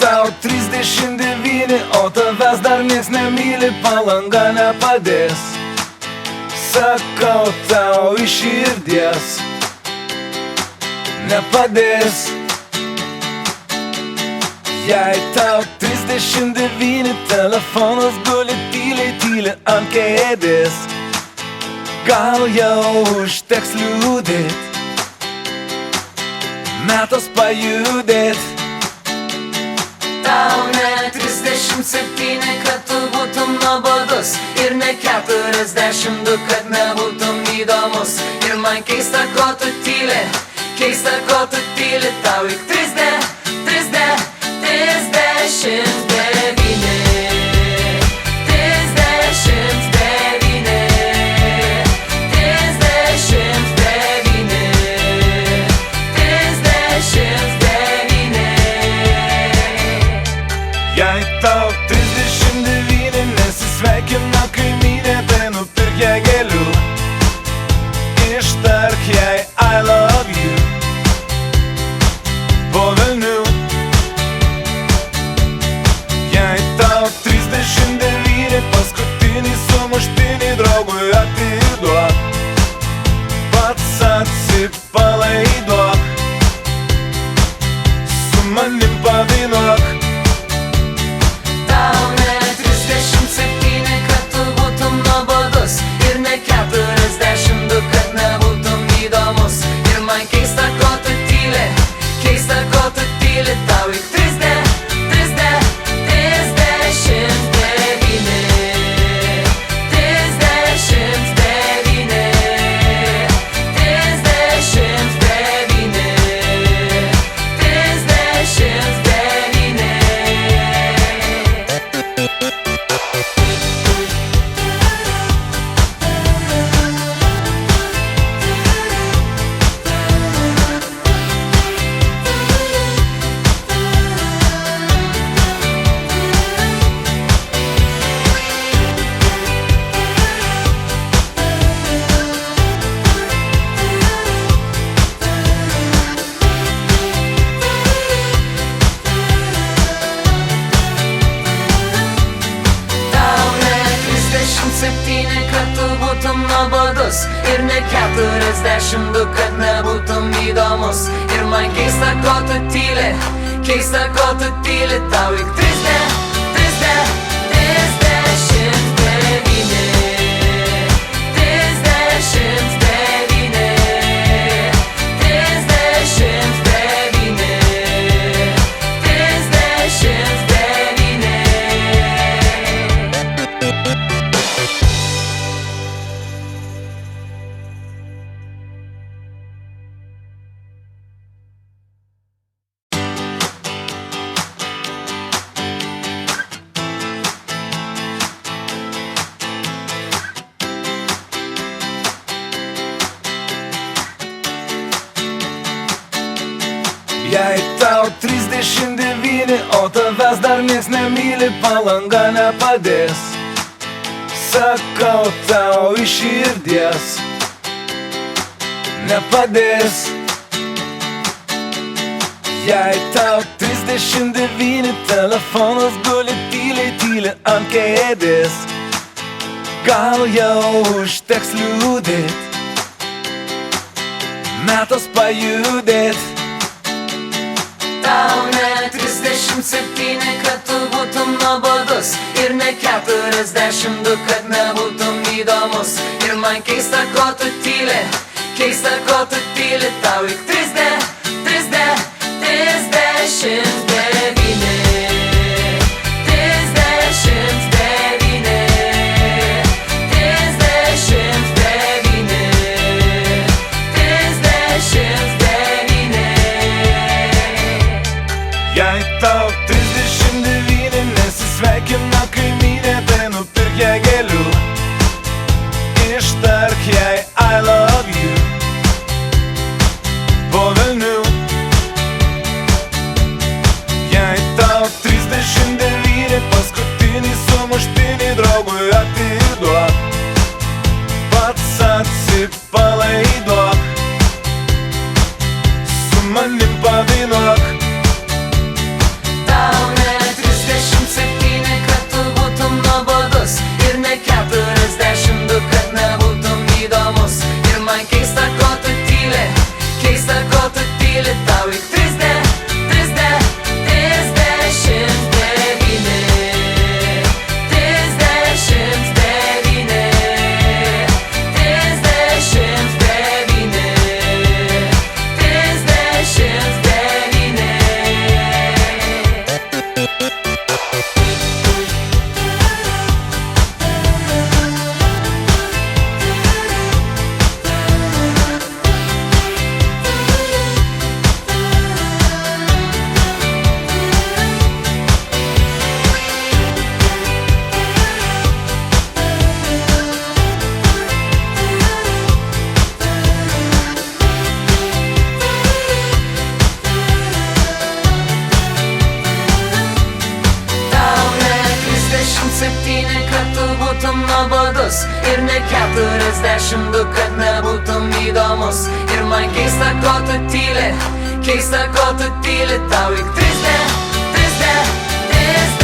tau 39, o tavęs dar nieks nemyli, Palanga nepadės. Sakau tau iš širdies, nepadės. Jei tau 39, telefonas guli tyliai ant kėdės, gal jau užteks liūdėt, metas pajudėt. Tau ne 37, kad tu būtum nuobodus, ir ne 42, kad nebūtum įdomus. Ir man keista, ko tu tyli, keista, ko tu tyli. Tau juk 39. Jei tau 39, nesisveikina kaimynė, tai nupirk jai gėlių, ištark jai I love you po velnių. Jei tau 39, paskutinį sumuštinį draugui atiduok, pats atsipalaiduok, su manim padainuok. Tau ne 37, kad tu būtum nuobodus, ir ne 42, kad nebūtum įdomus. Ir man keista, ko tu tyli, keista, ko tu tyli. Tau juk 39. Kad tu būtum nuobodus, ir ne 42, kad nebūtum įdomus. Ir man keista, ko tu tyli, keista, ko tu tyli. Tau juk 39. Jei tau 39, o tavęs dar nieks nemyli, Palanga nepadės. Sakau tau iš širdies, nepadės. Jei tau 39, telefonas guli tyliai ant kėdės, gal jau užteks liūdėt, metas pajudėt. Tau ne 37, kad tu būtum nuobodus, ir ne 42, kad nebūtum įdomus. Ir man keista, ko tu tyli, keista, ko tu tyli. Tau juk 39. Jei tau 39, nesisveikina kaimynė, tai nupirk jai gėlių, ištark jai I love you po 37, kad tu būtum nuobodus Ir ne 42, kad nebūtum įdomus Ir man keista, ko tu tyli, keista, ko tu tyli Tau juk 30, 30, 39